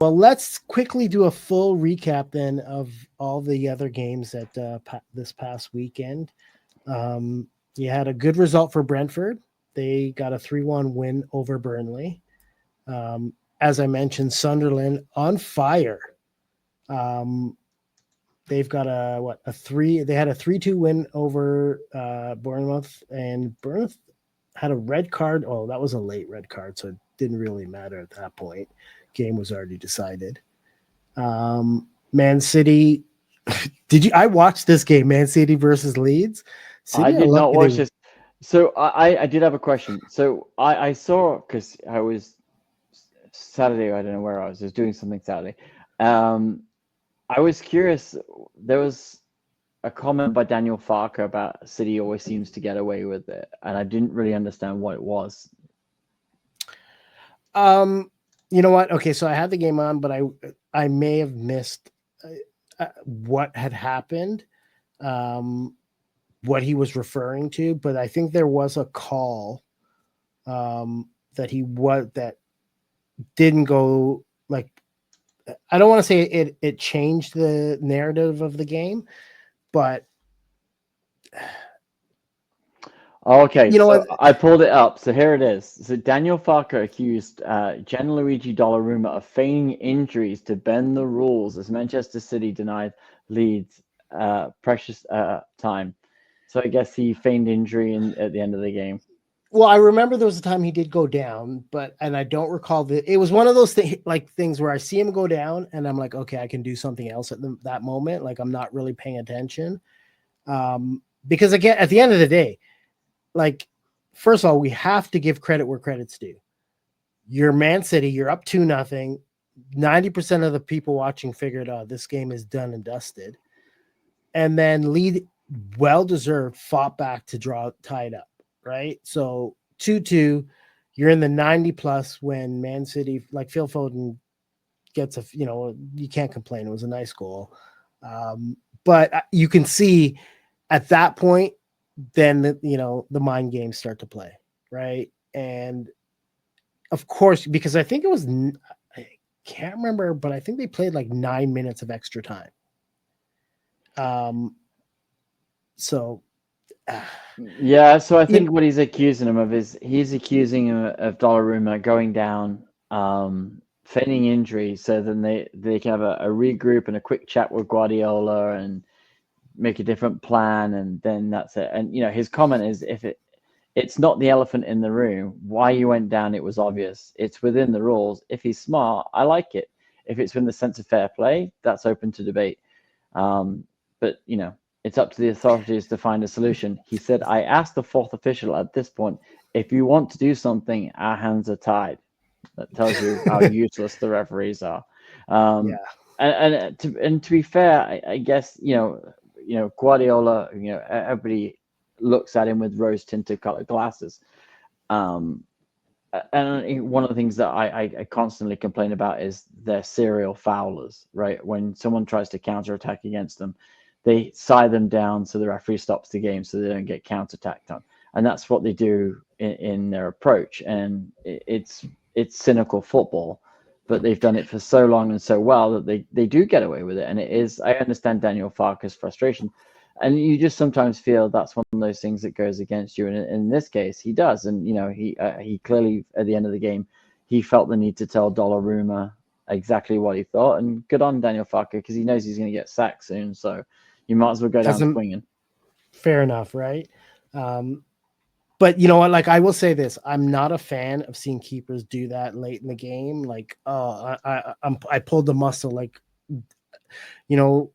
Well, let's quickly do a full recap then of all the other games that this past weekend. You had a good result for Brentford. They got a 3-1 win over Burnley. As I mentioned, Sunderland on fire. Um, they've got they had a 3-2 win over Bournemouth, and Bournemouth had a red card. Oh, that was a late red card, so it didn't really matter at that point. Game was already decided. Man City. I watched this game, Man City versus Leeds. I City are did not lucky they watch this. So I did have a question. So I saw because I was Saturday. I don't know where I was. I was doing something Saturday. Um, I was curious. There was a comment by Daniel Farker about City always seems to get away with it, and I didn't really understand what it was. Um, you know what? Okay, so I had the game on, but I may have missed what had happened, um, what he was referring to. But I think there was a call that didn't go like. I don't want to say it changed the narrative of the game, but Okay, you know so what? I pulled it up. So here it is. So Daniel Farker accused Gianluigi Donnarumma of feigning injuries to bend the rules as Manchester City denied Leeds precious time. So I guess he feigned injury at the end of the game. Well, I remember there was a time he did go down, and I don't recall it was one of those things where I see him go down, and I'm like, okay, I can do something else at that moment. Like I'm not really paying attention, because again, at the end of the day, like first of all, we have to give credit where credit's due. You're Man City, you're up 2-0. 90% of the people watching figured, oh, this game is done and dusted, and then lead well deserved fought back to tie it up. Right. So 2-2, you're in the 90 plus when Man City, like Phil Foden gets you can't complain. It was a nice goal. But you can see at that point, then the mind games start to play. Right. And of course, because I think I can't remember, but I think they played like 9 minutes of extra time. So Yeah, so I you think what he's accusing him of is he's accusing him of Donnarumma going down, feigning injury, so then they can have a regroup and a quick chat with Guardiola and make a different plan, and then that's it. And his comment is if it's not the elephant in the room, why you went down, it was obvious. It's within the rules. If he's smart, I like it. If it's within the sense of fair play, that's open to debate. But it's up to the authorities to find a solution. He said, I asked the fourth official at this point, if you want to do something, our hands are tied. That tells you how useless the referees are. yeah. And to be fair, I guess Guardiola. Everybody looks at him with rose tinted colored glasses. Um, and one of the things that I constantly complain about is they're serial foulers, right? When someone tries to counterattack against them, they side them down so the referee stops the game so they don't get counterattacked on. And that's what they do in their approach. And it's cynical football, but they've done it for so long and so well that they do get away with it. And it is, I understand Daniel Farker's frustration. And you just sometimes feel that's one of those things that goes against you. And in this case, he does. And, he clearly, at the end of the game, he felt the need to tell Donnarumma exactly what he thought. And good on Daniel Farker because he knows he's going to get sacked soon. So you might as well go down Doesn't swinging. fair enough, right? But you know what? Like I will say this, I'm not a fan of seeing keepers do that late in the game. Like, oh, I pulled the muscle. Like,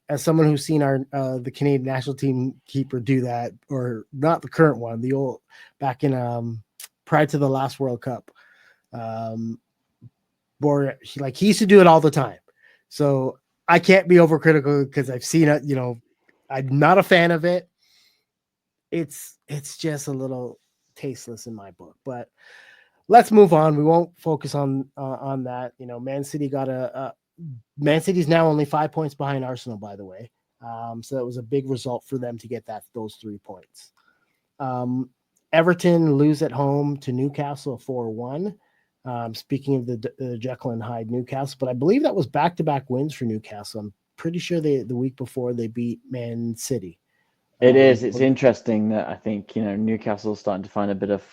as someone who's seen the Canadian national team keeper do that, or not the current one, the old back in prior to the last World Cup, or he used to do it all the time. So I can't be overcritical because I've seen it. I'm not a fan of it. It's just a little tasteless in my book. But let's move on. We won't focus on that. Man City Man City's now only 5 points behind Arsenal, by the way. So that was a big result for them to get those 3 points. Everton lose at home to Newcastle 4-1. Speaking of the Jekyll and Hyde Newcastle, but I believe that was back-to-back wins for Newcastle. I'm pretty sure the week before they beat Man City. It is. It's interesting that I think, Newcastle's starting to find a bit of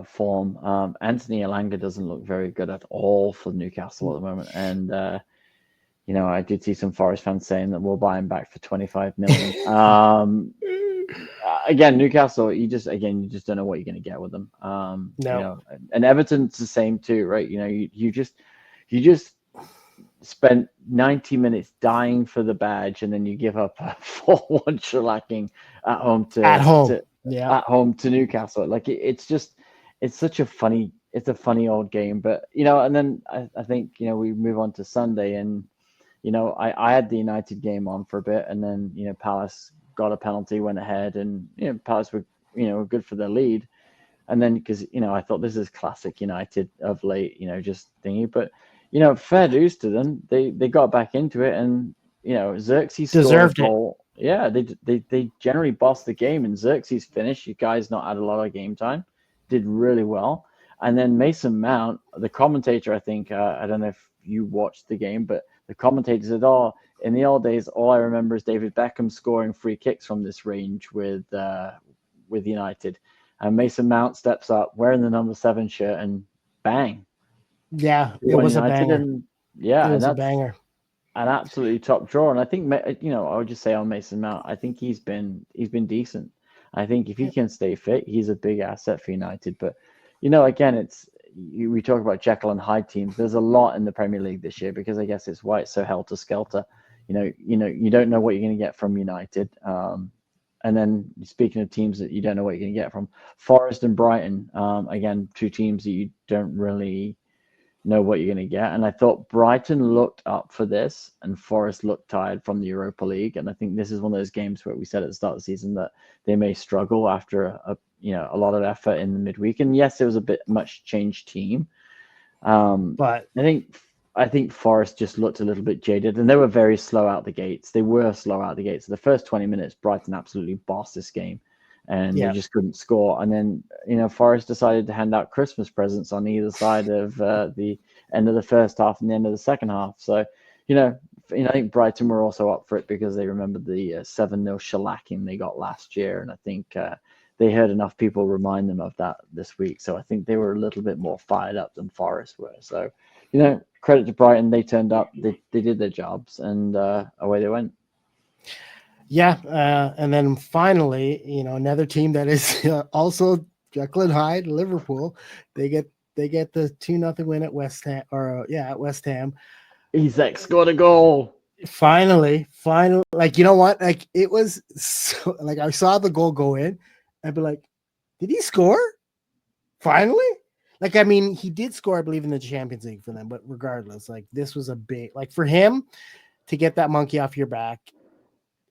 form. Anthony Elanga doesn't look very good at all for Newcastle at the moment. And, I did see some Forest fans saying that we'll buy him back for 25 million. Again, Newcastle, you just don't know what you're going to get with them. No. And Everton's the same too, right? You just spent 90 minutes dying for the badge, and then you give up a 4-1 shellacking at home to Newcastle. Like it's such a funny old game. But and then I think we move on to Sunday, and I had the United game on for a bit, and then Palace got a penalty, went ahead, and Palace were good for the lead. And then because I thought this is classic United of late, just thingy, but fair dues to them. They got back into it, and Xerxes deserved scored a goal. Yeah, they generally bossed the game, and Xerxes finished. You guys not had a lot of game time, did really well. And then Mason Mount, the commentator, I think, I don't know if you watched the game, but the commentator said, "Oh, in the old days, all I remember is David Beckham scoring free kicks from this range with United." And Mason Mount steps up wearing the number 7 shirt, and bang. Yeah, it was a banger. And, yeah, it was and a banger. An absolutely top draw. And I think I would just say on Mason Mount, I think he's been decent. I think if he can stay fit, he's a big asset for United. But again, we talk about Jekyll and Hyde teams. There's a lot in the Premier League this year because I guess it's why it's so helter skelter. You don't know what you're going to get from United. And then speaking of teams that you don't know what you're going to get from, Forest and Brighton, again, two teams that you don't really know what you're going to get. And I thought Brighton looked up for this, and Forest looked tired from the Europa League. And I think this is one of those games where we said at the start of the season that they may struggle after a lot of effort in the midweek. And yes, it was a bit much changed team. But I think Forest just looked a little bit jaded, and they were very slow out the gates. They were slow out the gates. The first 20 minutes, Brighton absolutely bossed this game, and they just couldn't score. And then, Forest decided to hand out Christmas presents on either side of the end of the first half and the end of the second half. So, I think Brighton were also up for it because they remembered the 7-0 shellacking they got last year, and I think they heard enough people remind them of that this week. So I think they were a little bit more fired up than Forest were. So, credit to Brighton. They turned up, they did their jobs, and away they went. Yeah. And then finally, another team that is also Jekyll and Hyde, Liverpool, they get the 2-0 win at West Ham, at West Ham. Isak scored a goal. Finally, like, you know what? Like, it was so, like, I saw the goal go in, I'd be like, did he score? Finally? Like, I mean, he did score, I believe, in the Champions League for them, but regardless, like, this was a big, like, for him to get that monkey off your back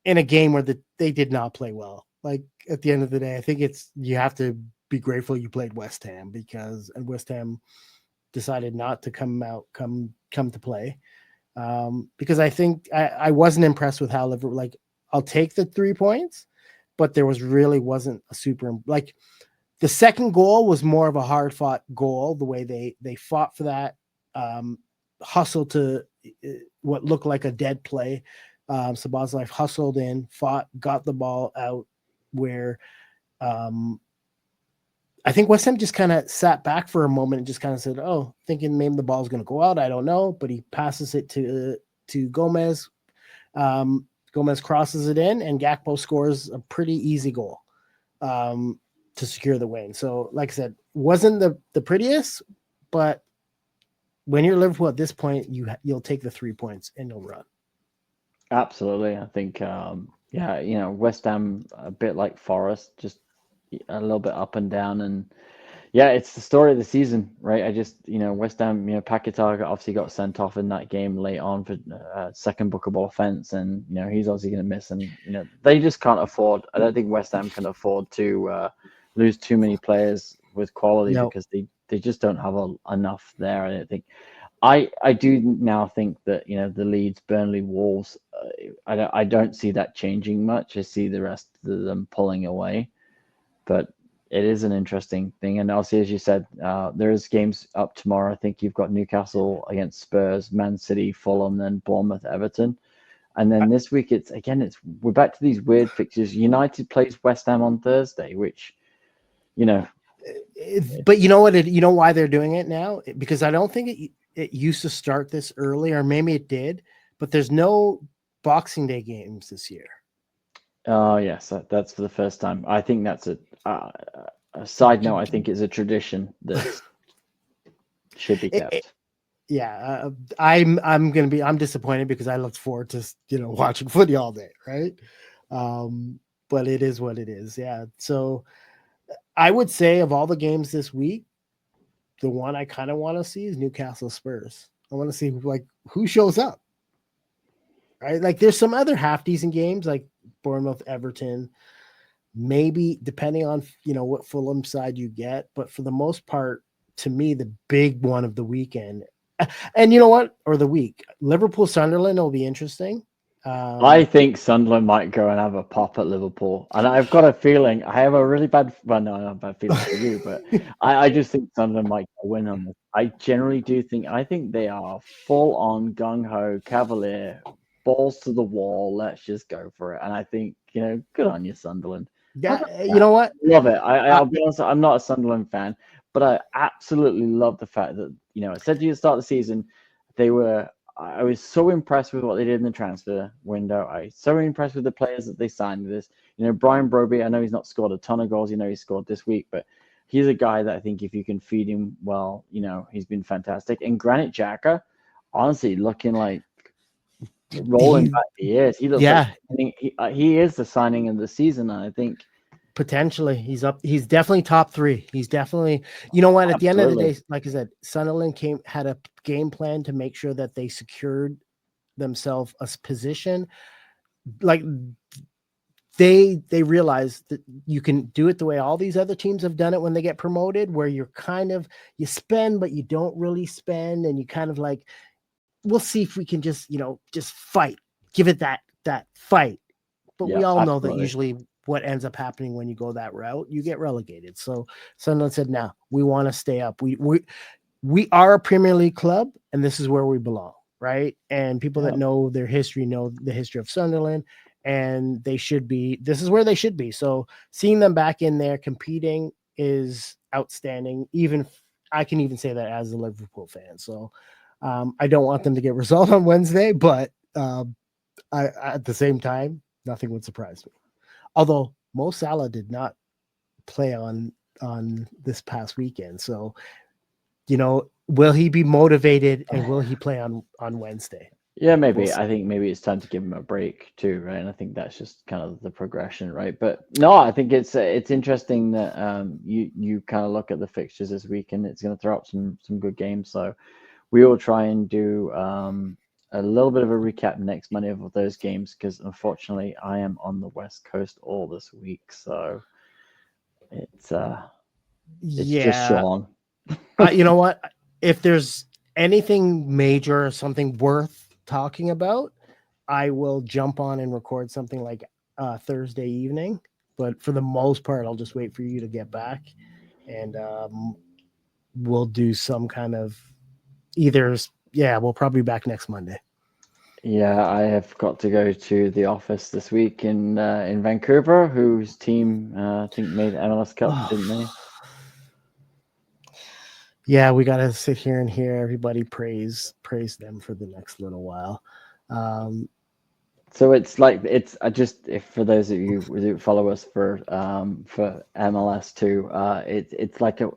in a game where they did not play well. Like, at the end of the day, I think you have to be grateful you played West Ham, because West Ham decided not to come to play. Because I think I wasn't impressed with how Liverpool, like, I'll take the 3 points, but there wasn't a super, like, the second goal was more of a hard fought goal. The way they fought for that, hustle to what looked like a dead play. Sabazlife hustled in, fought, got the ball out where I think West Ham just kind of sat back for a moment and just kind of said, "Oh," thinking maybe the ball's going to go out. I don't know, but he passes it to Gomez. Gomez crosses it in, and Gakpo scores a pretty easy goal to secure the win. So, like I said, wasn't the prettiest, but when you're Liverpool at this point, you'll take the 3 points and you'll run. Absolutely. I think, West Ham, a bit like Forest, just a little bit up and down. And yeah, it's the story of the season, right? I just, West Ham, Paquetá obviously got sent off in that game late on for second bookable offense. And, he's obviously going to miss. And, they just can't afford, I don't think West Ham can afford to lose too many players with quality because they just don't have enough there. I don't think. I do now think that the Leeds, Burnley, Wolves. I don't see that changing much. I see the rest of them pulling away, but It is an interesting thing, and obviously, as you said, there's games up tomorrow. I think you've got Newcastle against Spurs, Man City, Fulham, then Bournemouth, Everton, and then this week we're back to these weird fixtures. United plays West Ham on Thursday, which you know, But you know what? You know why they're doing it now? Because I don't think it used to start this early, or maybe it did. But there's no Boxing Day games this year. oh yes, that's for the first time. I think that's a side note. I think it's a tradition that should be kept. Yeah, I'm disappointed because I looked forward to watching footy all day, right? But it is what it is. Yeah. So I would say of all the games this week, the one I kind of want to see is Newcastle Spurs. I want to see who shows up. Right? Like there's some other half decent games like Bournemouth, Everton, maybe depending on what Fulham side you get, but for the most part, to me, the big one of the weekend, and you know what, or the week, Liverpool Sunderland will be interesting. I think Sunderland might go and have a pop at Liverpool, and I've got a feeling. I have a really bad, well, no, not a bad feeling for you, but I just think Sunderland might win on this. I generally do think. I think they are full on gung ho, cavalier, balls to the wall. Let's just go for it. And I think good on you, Sunderland. Yeah, you know what? Love it. I'll be honest. I'm not a Sunderland fan, but I absolutely love the fact that I said to you at the start of the season, I was so impressed with what they did in the transfer window. I was so impressed with the players that they signed with this. Brian Broby, I know he's not scored a ton of goals. He scored this week, but he's a guy that I think if you can feed him well, he's been fantastic. And Granit Xhaka, honestly, looking like rolling back the years. He looks like he is the signing of the season, and I think potentially he's up. He's definitely top three. He's definitely, you know what, at the end of the day, like I said, Sunderland had a game plan to make sure that they secured themselves a position. Like they realized that you can do it the way all these other teams have done it when they get promoted, where you spend, but you don't really spend. And you kind of like, we'll see if we can just fight, give it that fight. But we all know that usually what ends up happening when you go that route, you get relegated. So Sunderland said, "No, we want to stay up. We are a Premier League club, and this is where we belong." Right? And people that know their history know the history of Sunderland, and this is where they should be. So seeing them back in there competing is outstanding. I can even say that as a Liverpool fan. So I don't want them to get result on Wednesday, but at the same time, nothing would surprise me. Although Mo Salah did not play on this past weekend. So, will he be motivated and will he play on Wednesday? Yeah, maybe. I think maybe it's time to give him a break too, right? And I think that's just kind of the progression, right? But no, I think it's interesting that you kind of look at the fixtures this week, and it's going to throw up some good games. So we will try and do a little bit of a recap next Monday of those games, because unfortunately I am on the West Coast all this week, so it's just Sean. You know what? If there's anything major or something worth talking about, I will jump on and record something like Thursday evening. But for the most part, I'll just wait for you to get back, and we'll do some kind of we'll probably be back next Monday. Yeah, I have got to go to the office this week in Vancouver, whose team I think made MLS Cup, didn't they? Yeah, we got to sit here and hear everybody praise them for the next little while. So it's like if for those of you who follow us for MLS too,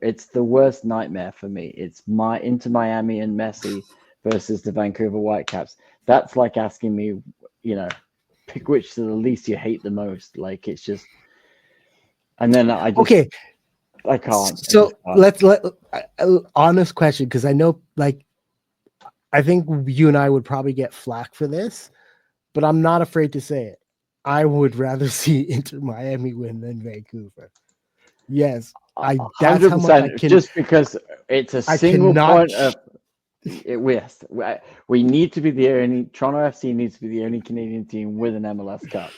it's the worst nightmare for me. It's Inter Miami and Messi versus the Vancouver Whitecaps. That's like asking me, pick which to the least you hate the most. Like it's just, and then I can't. So let's honest question, because I know, like, I think you and I would probably get flack for this, but I'm not afraid to say it. I would rather see Inter Miami win than Vancouver. Yes, that's 100%, how much I can. Just because it's a single point of. We need to be the only Toronto FC needs to be the only Canadian team with an MLS Cup.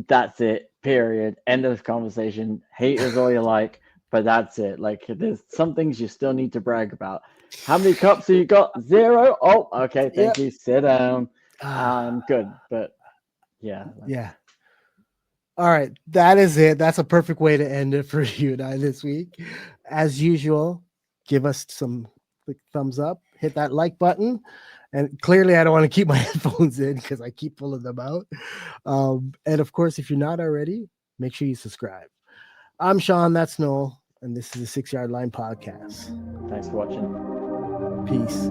That's it. period, end of conversation. Hate is all you like, but that's it. Like, there's some things you still need to brag about. How many cups have you got? 0. Oh, okay, thank you. Sit down. Good, but yeah. Yeah. All right, that is it. That's a perfect way to end it for you and I this week. As usual, give us some thumbs up, hit that like button. And clearly, I don't want to keep my headphones in because I keep pulling them out. And of course, if you're not already, make sure you subscribe. I'm Sean, that's Noel, and this is the 6 Yard Line Podcast. Thanks for watching. Peace.